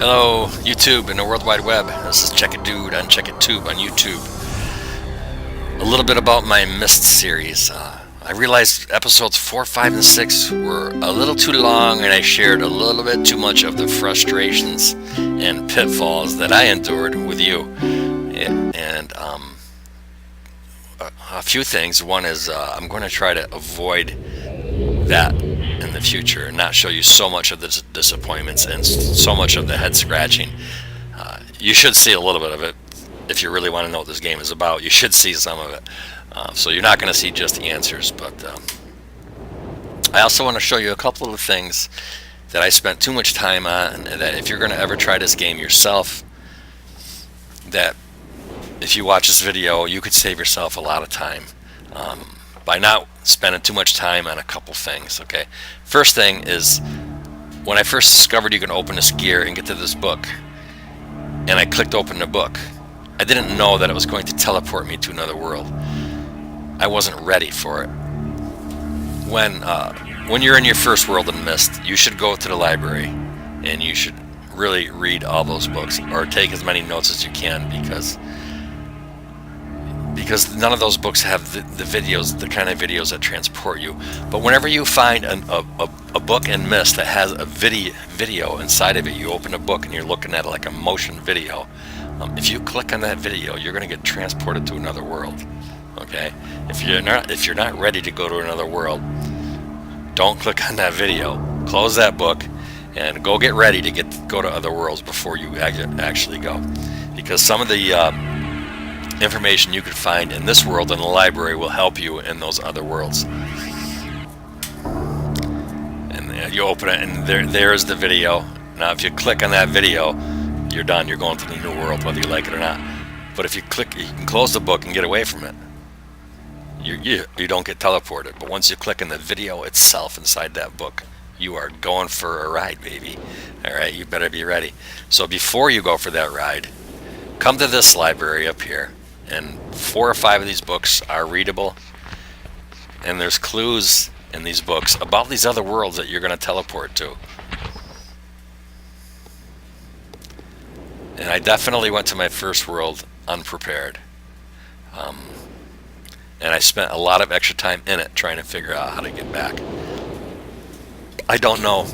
Hello, YouTube and the World Wide Web. This is Check It Dude on Check It Tube on YouTube. A little bit about my Myst series. I realized episodes 4, 5, and 6 were a little too long, and I shared a little bit too much of the frustrations and pitfalls that I endured with you. And a few things. One is I'm going to try to avoid that in the future and not show you so much of the disappointments and so much of the head scratching. You should see a little bit of it if you really want to know what this game is about. You should see some of it. So you're not going to see just the answers, but I also want to show you a couple of things that I spent too much time on, and that if you're going to ever try this game yourself, that if you watch this video, you could save yourself a lot of time by not spending too much time on a couple things. Okay, first thing is, when I first discovered you can open this gear and get to this book, and I clicked open the book, I didn't know that it was going to teleport me to another world. I wasn't ready for it. When you're in your first world in Myst, you should go to the library and you should really read all those books, or take as many notes as you can, because none of those books have the videos, the kind of videos that transport you. But whenever you find a book in Myst that has a video inside of it, you open a book and you're looking at it like a motion video. If you click on that video, you're going to get transported to another world. Okay, if you're not ready to go to another world, don't click on that video. Close that book and go get ready to go to other worlds before you actually go, because some of the information you could find in this world in the library will help you in those other worlds. And you open it, and there's the video. Now, if you click on that video, you're done. You're going to the new world, whether you like it or not. But if you click, you can close the book and get away from it. You don't get teleported. But once you click on the video itself inside that book, you are going for a ride, baby. All right, you better be ready. So before you go for that ride, come to this library up here, and 4 or 5 of these books are readable, and there's clues in these books about these other worlds that you're going to teleport to. And I definitely went to my first world unprepared, and I spent a lot of extra time in it trying to figure out how to get back. I don't know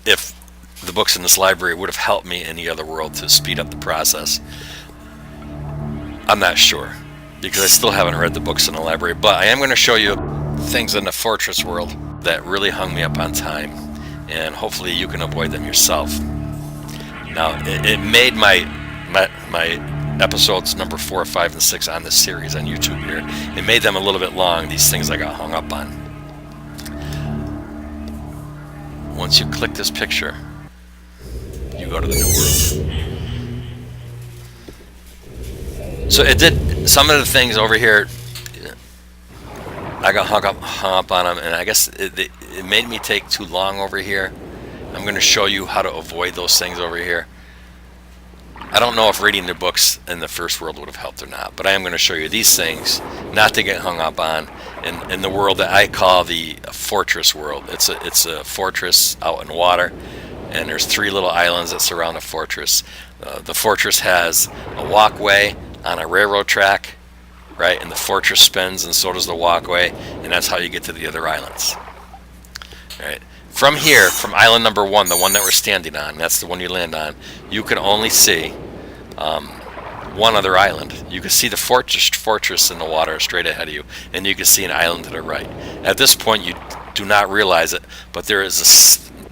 if the books in this library would have helped me in the other world to speed up the process. I'm not sure, because I still haven't read the books in the library, but I am going to show you things in the fortress world that really hung me up on time, and hopefully you can avoid them yourself. Now, it made my episodes number 4, 5, and 6 on this series on YouTube here, it made them a little bit long, these things I got hung up on. Once you click this picture, you go to the new world. So it did some of the things over here. I got hung up on them, and I guess it made me take too long over here. I'm going to show you how to avoid those things over here. I don't know if reading the books in the first world would have helped or not, but I am going to show you these things not to get hung up on in the world that I call the fortress world. It's a fortress out in water, and there's 3 little islands that surround the fortress. The fortress has a walkway on a railroad track, right? And the fortress spins, and so does the walkway, and that's how you get to the other islands. All right. From here, from island number 1, the one that we're standing on, that's the one you land on, you can only see one other island. You can see the fortress in the water straight ahead of you, and you can see an island to the right. At this point, you do not realize it, but there is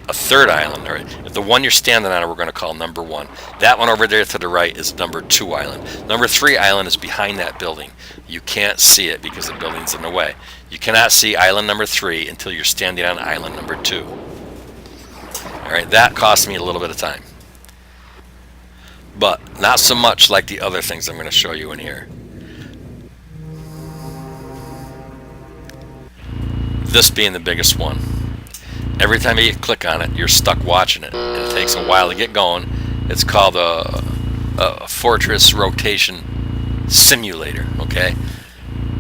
a third island. Right? The one you're standing on, we're going to call number 1. That one over there to the right is number 2 island. Number 3 island is behind that building. You can't see it because the building's in the way. You cannot see island number 3 until you're standing on island number 2. All right, that cost me a little bit of time, but not so much like the other things I'm going to show you in here. This being the biggest one. Every time you click on it, you're stuck watching it, and it takes a while to get going. It's called a fortress rotation simulator. Okay,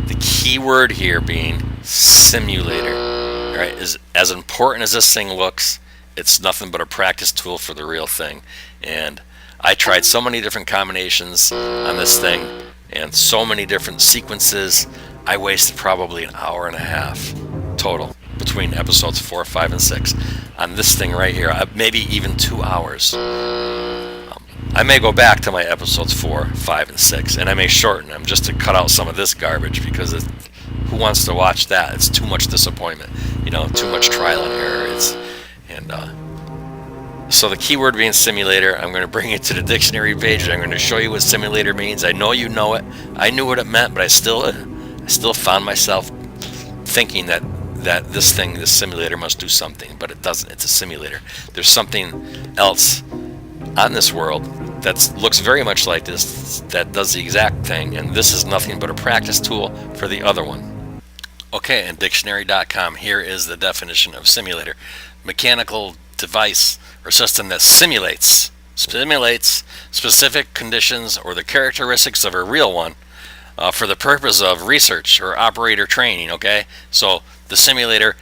the key word here being simulator. All right, is as important as this thing looks, It's nothing but a practice tool for the real thing. And I tried so many different combinations on this thing and so many different sequences. I wasted probably an hour and a half total between episodes 4, 5, and 6 on this thing right here. Maybe even 2 hours. I may go back to my episodes 4, 5, and 6, and I may shorten them just to cut out some of this garbage, because who wants to watch that? It's too much disappointment, too much trial and error. So the keyword being simulator, I'm going to bring you to the dictionary page. I'm going to show you what simulator means. I know you know it. I knew what it meant, but I still found myself thinking that this simulator must do something, but it doesn't. It's a simulator. There's something else on this world that looks very much like this, that does the exact thing, and this is nothing but a practice tool for the other one. Okay, in dictionary.com, here is the definition of simulator: mechanical device or system that simulates specific conditions or the characteristics of a real one for the purpose of research or operator training. Okay, so the simulator,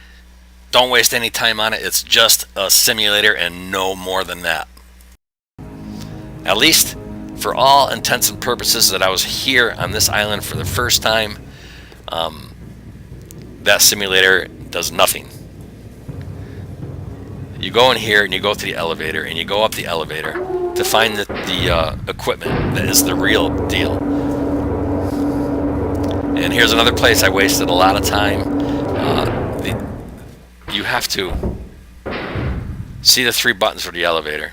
don't waste any time on it. It's just a simulator and no more than that. At least for all intents and purposes that I was here on this island for the first time, that simulator does nothing. You go in here and you go to the elevator and you go up the elevator to find the equipment that is the real deal. And here's another place I wasted a lot of time. You have to see the 3 buttons for the elevator,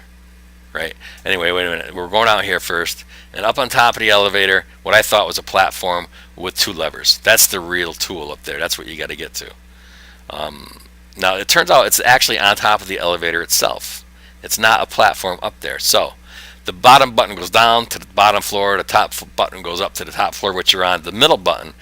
right? Anyway, wait a minute. We're going out here first, and up on top of the elevator, what I thought was a platform with 2 levers. That's the real tool up there. That's what you got to get to. Now, it turns out it's actually on top of the elevator itself. It's not a platform up there. So the bottom button goes down to the bottom floor. The top button goes up to the top floor, which you're on. The middle button,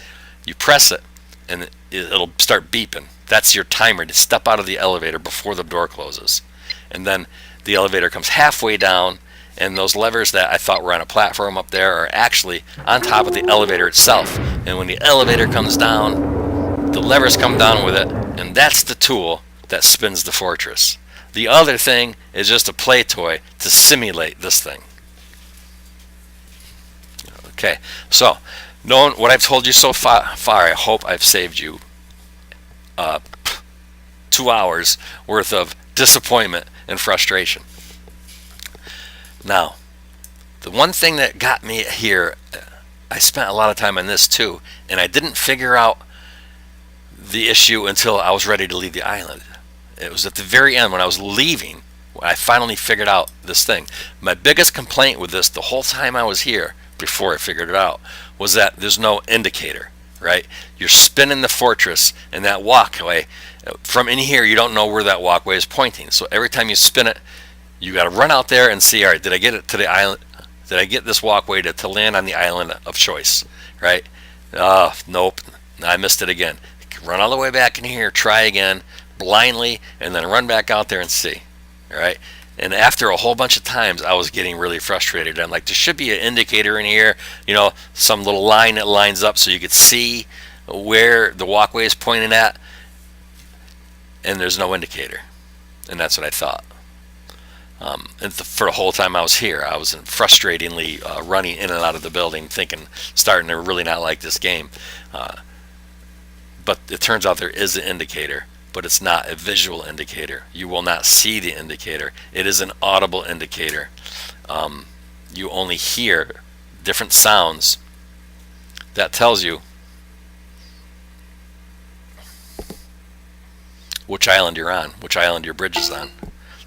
you press it, and it'll start beeping. That's your timer to step out of the elevator before the door closes. And then the elevator comes halfway down, and those levers that I thought were on a platform up there are actually on top of the elevator itself. And when the elevator comes down, the levers come down with it, and that's the tool that spins the fortress. The other thing is just a play toy to simulate this thing. Okay, so knowing what I've told you so far, I hope I've saved you 2 hours worth of disappointment and frustration. Now, the one thing that got me here, I spent a lot of time on this too, and I didn't figure out the issue until I was ready to leave the island. It was at the very end when I was leaving, I finally figured out this thing. My biggest complaint with this the whole time I was here, before I figured it out, was that there's no indicator, right? You're spinning the fortress, and that walkway, from in here, you don't know where that walkway is pointing. So every time you spin it, you got to run out there and see, all right, did I get it to the island? Did I get this walkway to land on the island of choice, right? Nope, I missed it again. Run all the way back in here, try again, blindly, and then run back out there and see, all right? And after a whole bunch of times, I was getting really frustrated. I'm like, there should be an indicator in here, some little line that lines up so you could see where the walkway is pointing at, and there's no indicator. And that's what I thought. And for the whole time I was here, I was frustratingly running in and out of the building, starting to really not like this game. But it turns out there is an indicator, but it's not a visual indicator. You will not see the indicator. It is an audible indicator. You only hear different sounds that tells you which island you're on, which island your bridge is on.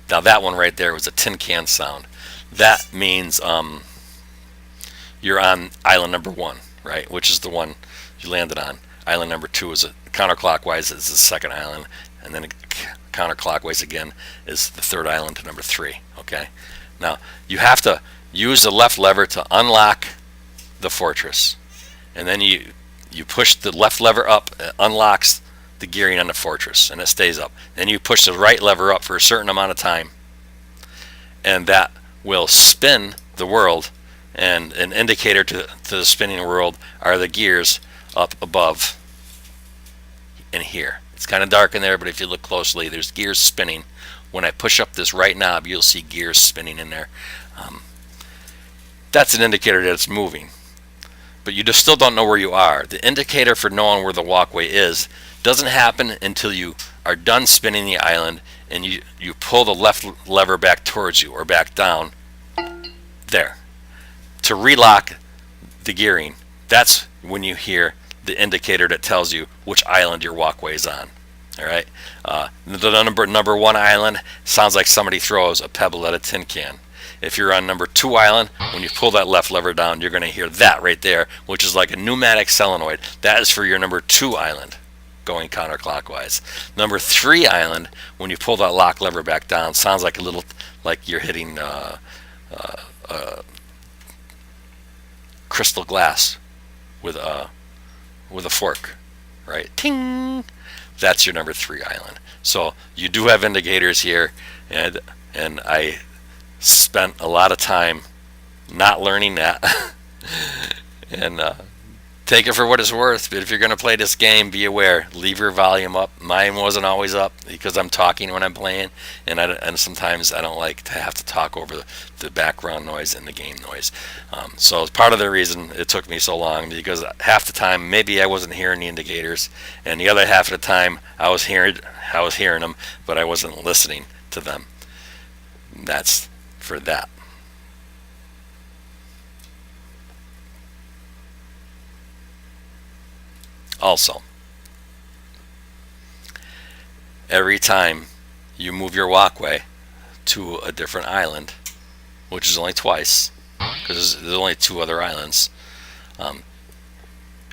Now that one right there was a tin can sound. That means you're on island number 1, right, which is the one you landed on. Island number 2 is counterclockwise is the second island, and then counterclockwise again is the third island to number 3. Okay. Now you have to use the left lever to unlock the fortress, and then you push the left lever up, it unlocks the gearing on the fortress, and it stays up. Then you push the right lever up for a certain amount of time, and that will spin the world. And an indicator to the spinning world are the gears up above in here. It's kind of dark in there, but if you look closely, there's gears spinning When I push up this right knob, you'll see gears spinning in there. That's an indicator that it's moving. But you just still don't know where you are. The indicator for knowing where the walkway is doesn't happen until you are done spinning the island and you pull the left lever back towards you or back down there. To relock the gearing, that's when you hear the indicator that tells you which island your walkway is on. All right. The number 1 island sounds like somebody throws a pebble at a tin can. If you're on number 2 island, when you pull that left lever down, you're going to hear that right there, which is like a pneumatic solenoid. That is for your number 2 island, going counterclockwise. Number 3 island, when you pull that lock lever back down, sounds like a little, like you're hitting crystal glass with a fork, right? Ting. That's your number 3 island. So you do have indicators here, and I spent a lot of time not learning that. And take it for what it's worth. But if you're going to play this game, be aware. Leave your volume up. Mine wasn't always up because I'm talking when I'm playing, and sometimes I don't like to have to talk over the background noise and the game noise. So it's part of the reason it took me so long, because half the time maybe I wasn't hearing the indicators, and the other half of the time I was hearing them, but I wasn't listening to them. That's for that. Also, every time you move your walkway to a different island, which is only twice, because there's only 2 other islands,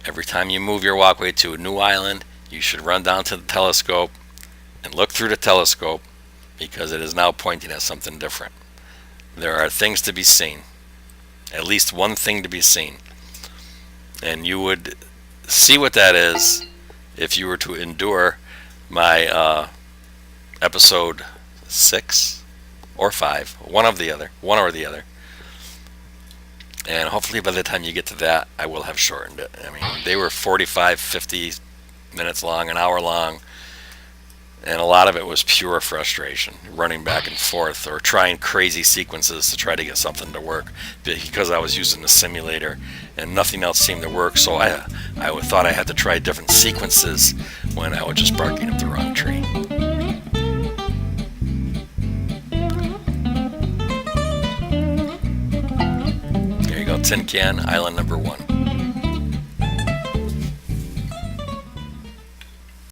every time you move your walkway to a new island, you should run down to the telescope and look through the telescope, because it is now pointing at something different. There are things to be seen, at least one thing to be seen, and you would see what that is if you were to endure my episode 6 or 5, one or the other. And hopefully by the time you get to that, I will have shortened it. I mean, they were 45, 50 minutes long, an hour long, and a lot of it was pure frustration, running back and forth or trying crazy sequences to try to get something to work, because I was using the simulator and nothing else seemed to work. So I thought I had to try different sequences when I was just barking up the wrong tree. There you go, Tin Can, island number 1.